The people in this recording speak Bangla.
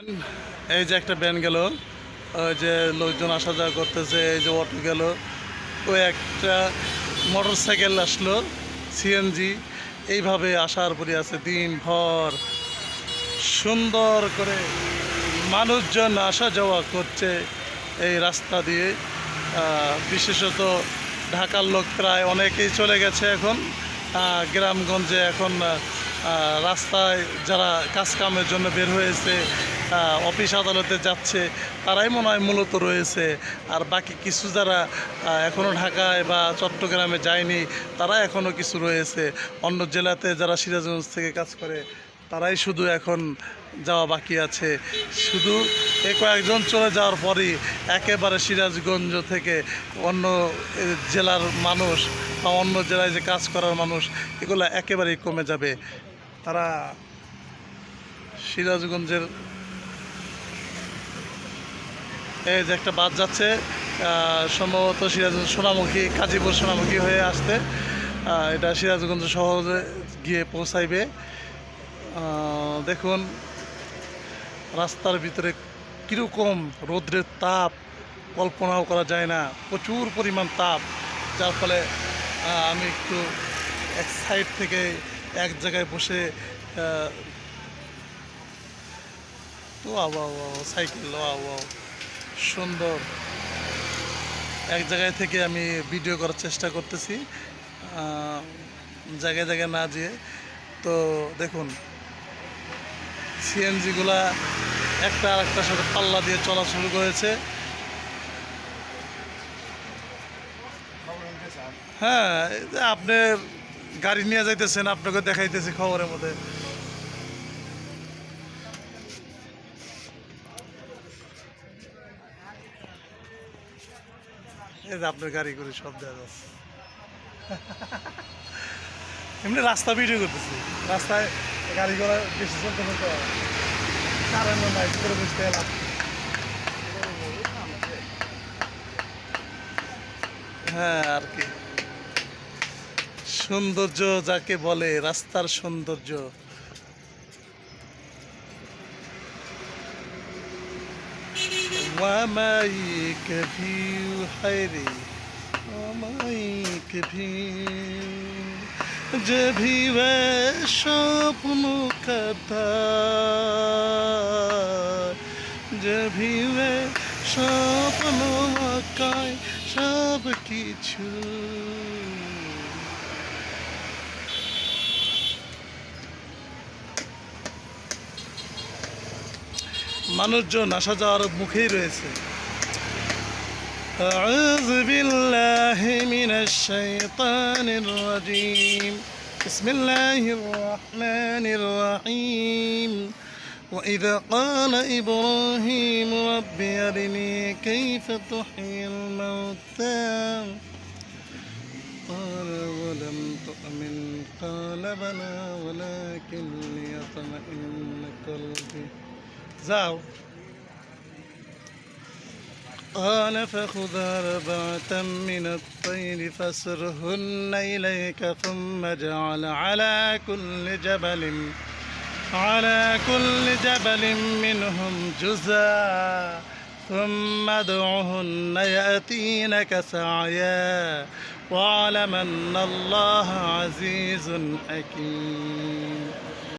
এই যে একটা ভ্যান গেল, ওই যে লোকজন আসা যাওয়া করতেছে, এই যে অটো গেল, ওই একটা মোটর সাইকেল আসলো, সিএনজি। এইভাবে আসার পরে আছে দিনভর সুন্দর করে মানুষজন আসা যাওয়া করছে এই রাস্তা দিয়ে। বিশেষত ঢাকার লোক প্রায় অনেকেই চলে গেছে এখন গ্রামগঞ্জে। এখন রাস্তায় যারা কাজকামের জন্য বের হয়েছে, অফিস আদালতে যাচ্ছে, তারাই মনে হয় মূলত রয়েছে। আর বাকি কিছু যারা এখনও ঢাকায় বা চট্টগ্রামে যায়নি, তারা এখনও কিছু রয়েছে। অন্য জেলাতে যারা সিরাজগঞ্জ থেকে কাজ করে, তারাই শুধু এখন যাওয়া বাকি আছে। শুধু কয়েকজন চলে যাওয়ার পরই একেবারে সিরাজগঞ্জ থেকে অন্য জেলার মানুষ বা অন্য জেলায় যে কাজ করার মানুষ, এগুলো একেবারেই কমে যাবে। তারা সিরাজগঞ্জের এই যে একটা বাস যাচ্ছে, সম্ভবত সিরাজগঞ্জ সোনামুখী, কাজীপুর সোনামুখী হয়ে আসতে, এটা সিরাজগঞ্জ শহরে গিয়ে পৌঁছাইবে। দেখুন রাস্তার ভিতরে কীরকম রৌদ্রের তাপ, কল্পনাও করা যায় না। প্রচুর পরিমাণ তাপ, যার ফলে আমি একটু এক সাইড থেকে এক জায়গায় বসে তো সাইকেল সুন্দর এক জায়গায় থেকে আমি ভিডিও করার চেষ্টা করতেছি, জায়গায় জায়গায় না যেয়ে। তো দেখুন সিএনজিগুলা একটা আর একটার সাথে পাল্লা দিয়ে চলা শুরু করেছে। হ্যাঁ, আপনি গাড়ি নিয়ে যাইতেছেন, আপনাকে দেখাইতেছি খবরের মধ্যে। এই যে আপনার গাড়ি করে সব দেওয়া যাচ্ছে। এমনি রাস্তা ভিডিও করতেছি, রাস্তায় গাড়ি ঘোড়া বেশি চলতে চলতে কারণ নাই করে বুঝতে এলাম। হ্যাঁ, আর কি সৌন্দর্য যাকে বলে, রাস্তার সৌন্দর্য। ওয়ামাই কভি হায়রে ওয়ামাই কভি जभी वह स्वप्न का था, जभी वह स्वप्न का सब কিছু। মানুষজন আসা যাওয়ার মুখেই রয়েছে। أعوذ بالله من الشيطان الرجيم. بسم الله الرحمن الرحيم. وإذا قال إبراهيم رب أرني كيف تحيي الموتى قال ولم تؤمن قال بلى ولكن ليطمئن قلبي. زاو. قال فخذ أربعة من الطير فاسرهن إليك ثم اجعل على كل جبل منهم جزءا ثم ادعهن يأتينك سعيا واعلم أن الله عزيز حكيم.